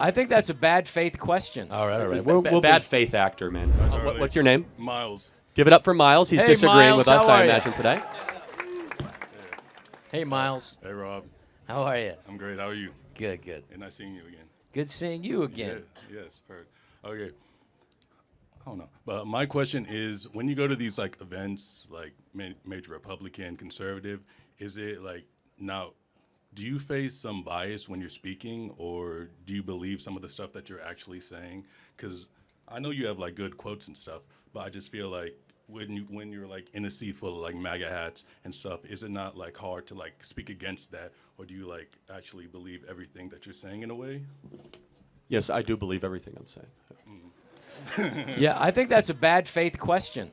I think that's a bad faith question. All right, all right. We're bad faith actor, man. What's your name? Miles. Give it up for Miles. He's Hey, disagreeing Miles, with us, how I are you? imagine, today. Hey, Miles. Hey, Rob. How are you? I'm great. How are you? Good, good. And nice seeing you again. Good seeing you again. Yeah, yes, heard. Okay. I don't know. But my question is, when you go to these like events, like major Republican, conservative, is it like now? Do you face some bias when you're speaking, or do you believe some of the stuff that you're actually saying? Because I know you have like good quotes and stuff, but I just feel like when you're like in a sea full of like MAGA hats and stuff, is it not like hard to like speak against that, or do you like actually believe everything that you're saying in a way? Yes, I do believe everything I'm saying. Yeah, I think that's a bad faith question.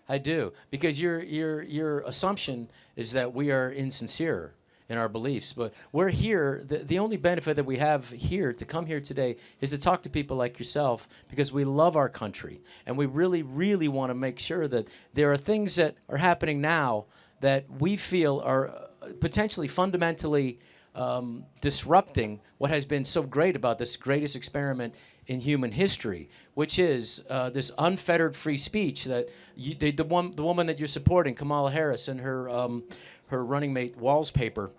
I do, because your assumption is that we are insincere in our beliefs. But we're here. The only benefit that we have here to come here today is to talk to people like yourself, because we love our country and we really, really want to make sure that there are things that are happening now that we feel are potentially fundamentally disrupting what has been so great about this greatest experiment in human history, which is this unfettered free speech that the woman that you're supporting, Kamala Harris, and her running mate Walls paper.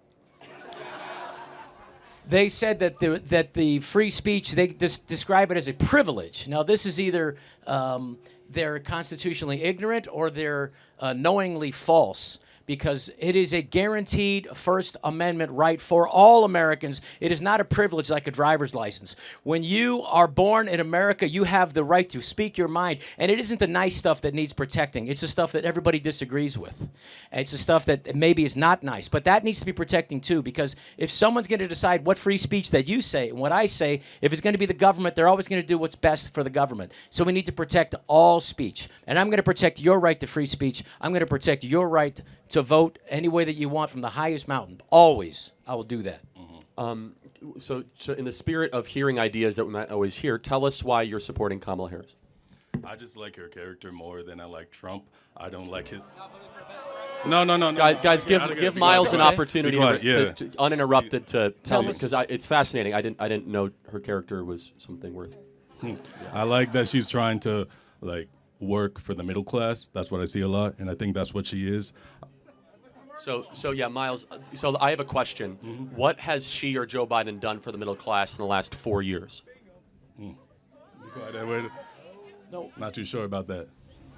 They said that the free speech, they describe it as a privilege. Now, this is either they're constitutionally ignorant or they're knowingly false, because it is a guaranteed First Amendment right for all Americans. It is not a privilege like a driver's license. When you are born in America, you have the right to speak your mind, and it isn't the nice stuff that needs protecting. It's the stuff that everybody disagrees with. It's the stuff that maybe is not nice, but that needs to be protecting too, because if someone's going to decide what free speech that you say and what I say, if it's going to be the government, they're always going to do what's best for the government. So we need to protect all speech, and I'm going to protect your right to free speech. I'm going to protect your right to vote any way that you want from the highest mountain. Always, I will do that. So in the spirit of hearing ideas that we might always hear, tell us why you're supporting Kamala Harris. I just like her character more than I like Trump. I don't like his. Guys, give Miles an opportunity to uninterrupted to tell me, us. because it's fascinating. I didn't know her character was something worth. I like that she's trying to like work for the middle class. That's what I see a lot, and I think that's what she is. So yeah, Miles. So I have a question. What has she or Joe Biden done for the middle class in the last 4 years? No. Not too sure about that.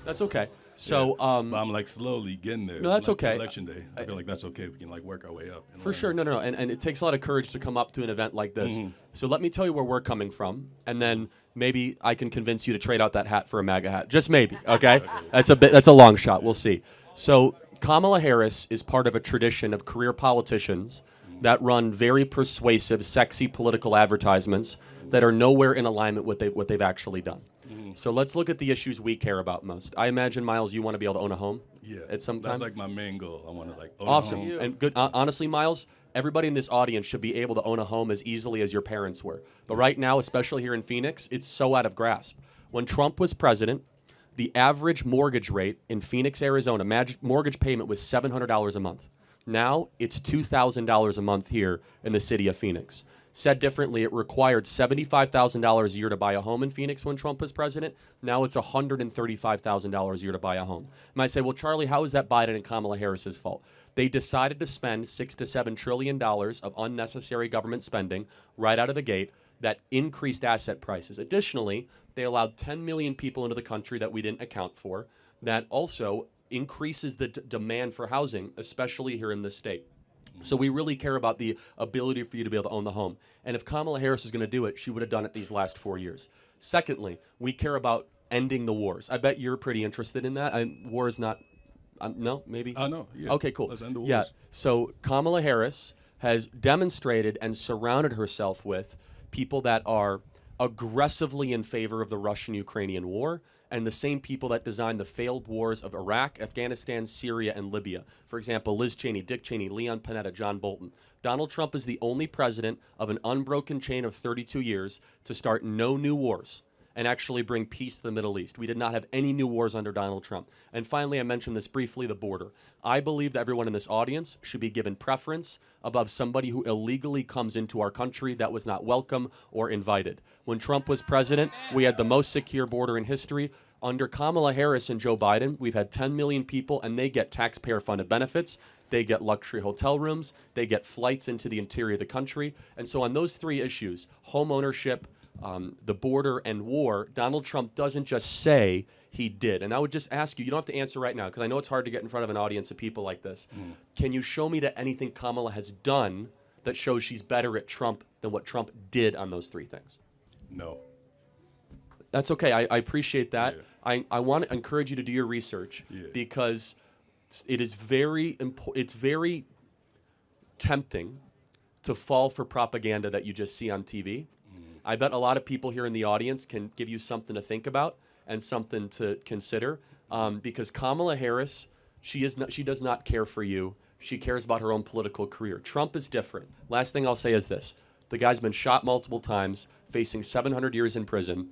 That's okay. So But I'm like slowly getting there. No, that's like okay. Election day. I feel like that's okay. We can like work our way up. For sure, no, and it takes a lot of courage to come up to an event like this. So let me tell you where we're coming from, and then maybe I can convince you to trade out that hat for a MAGA hat. Just maybe, okay? That's a long shot. We'll see. So Kamala Harris is part of a tradition of career politicians that run very persuasive, sexy political advertisements that are nowhere in alignment with what they've actually done. So let's look at the issues we care about most. I imagine, Miles, you want to be able to own a home at some time? That's like my main goal. I want to like own Awesome. a home. And good. Honestly, Miles, everybody in this audience should be able to own a home as easily as your parents were. But right now, especially here in Phoenix, it's so out of grasp. When Trump was president, the average mortgage rate in Phoenix, Arizona, mortgage payment was $700 a month. Now it's $2,000 a month here in the city of Phoenix. Said differently, it required $75,000 a year to buy a home in Phoenix when Trump was president. Now it's $135,000 a year to buy a home. You might say, well, Charlie, how is that Biden and Kamala Harris's fault? They decided to spend $6 to $7 trillion of unnecessary government spending right out of the gate that increased asset prices. Additionally, they allowed 10 million people into the country that we didn't account for. That also increases the demand for housing, especially here in this state. So we really care about the ability for you to be able to own the home. And if Kamala Harris is going to do it, she would have done it these last 4 years. Secondly, we care about ending the wars. I bet you're pretty interested in that. War is not, no, maybe? No, yeah. Okay, cool. Let's end the wars. Yeah, so Kamala Harris has demonstrated and surrounded herself with people that are aggressively in favor of the Russian-Ukrainian war, and the same people that designed the failed wars of Iraq, Afghanistan, Syria, and Libya. For example, Liz Cheney, Dick Cheney, Leon Panetta, John Bolton. Donald Trump is the only president of an unbroken chain of 32 years to start no new wars. and actually bring peace to the Middle East. We did not have any new wars under Donald Trump. And finally, I mentioned this briefly, the border. I believe that everyone in this audience should be given preference above somebody who illegally comes into our country that was not welcome or invited. When Trump was president, we had the most secure border in history. Under Kamala Harris and Joe Biden, we've had 10 million people, and they get taxpayer-funded benefits. They get luxury hotel rooms. They get flights into the interior of the country. And so on those three issues, home ownership, the border, and war, Donald Trump doesn't just say he did. And I would just ask you, you don't have to answer right now, because I know it's hard to get in front of an audience of people like this. Can you show me that anything Kamala has done that shows she's better at Trump than what Trump did on those three things? No. That's okay. I appreciate that. Yeah. I want to encourage you to do your research because it is it's very tempting to fall for propaganda that you just see on TV. I bet a lot of people here in the audience can give you something to think about and something to consider because Kamala Harris, she does not care for you. She cares about her own political career. Trump is different. Last thing I'll say is this. The guy's been shot multiple times, facing 700 years in prison.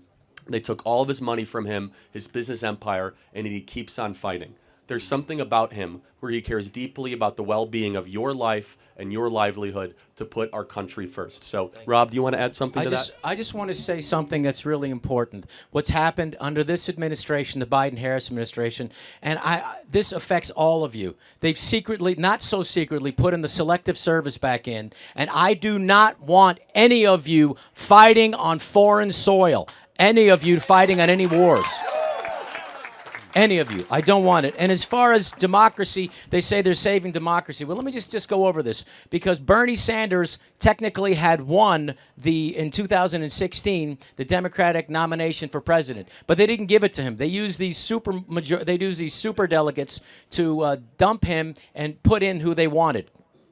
They took all of his money from him, his business empire, and he keeps on fighting. There's something about him where he cares deeply about the well-being of your life and your livelihood to put our country first. So, Rob, do you want to add something to that? I just want to say something that's really important. What's happened under this administration, the Biden-Harris administration, and this affects all of you. They've secretly, not so secretly, put in the selective service back in, and I do not want any of you fighting on foreign soil, any of you fighting on any wars. Any of you. I don't want it. And as far as democracy, they say they're saving democracy. Well, let me just go over this. Because Bernie Sanders technically had won in 2016, the Democratic nomination for president. But they didn't give it to him. They used these super delegates to dump him and put in who they wanted,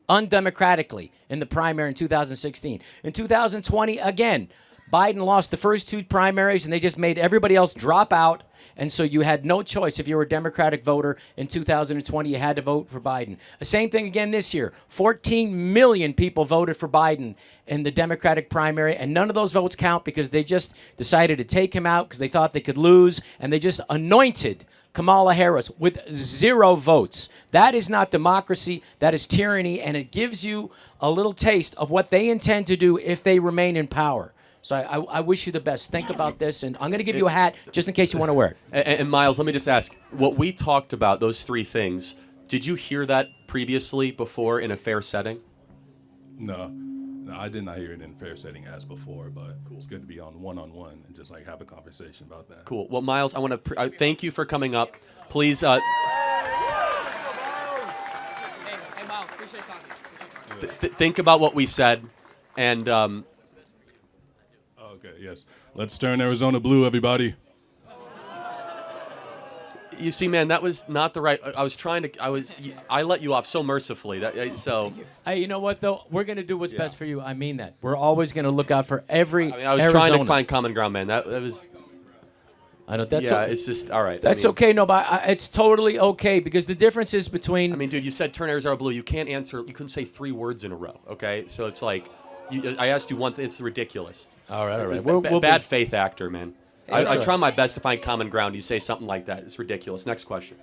undemocratically, in the primary in 2016. In 2020, again, Biden lost the first two primaries, and they just made everybody else drop out. And so you had no choice. If you were a Democratic voter in 2020, you had to vote for Biden. The same thing again this year. 14 million people voted for Biden in the Democratic primary, and none of those votes count because they just decided to take him out because they thought they could lose, and they just anointed Kamala Harris with 0 votes. That is not democracy. That is tyranny, and it gives you a little taste of what they intend to do if they remain in power. So I wish you the best. Think about this, and I'm going to give you a hat just in case you want to wear it. And Miles, let me just ask, what we talked about, those three things, did you hear that previously before in a fair setting? No, I did not hear it in a fair setting as before, but it's good to be on one-on-one and just like have a conversation about that. Cool. Well, Miles, I want to thank you for coming up. Please. Hey, Miles, appreciate talking. Think about what we said, and. Okay, yes. Let's turn Arizona blue, everybody. You see, man, that was not the right. I let you off so mercifully. Hey, you know what though? We're gonna do what's best for you. I mean that. We're always gonna look out for every. I was Arizona. trying to find common ground, man. That was. I know that's. It's just all right. That's okay. No, but it's totally okay because the difference is between. I mean, dude, you said turn Arizona blue. You can't answer. You couldn't say 3 words in a row. Okay, so it's like, I asked you one thing. It's ridiculous. All right. We'll bad faith actor, man. I try my best to find common ground. You say something like that. It's ridiculous. Next question.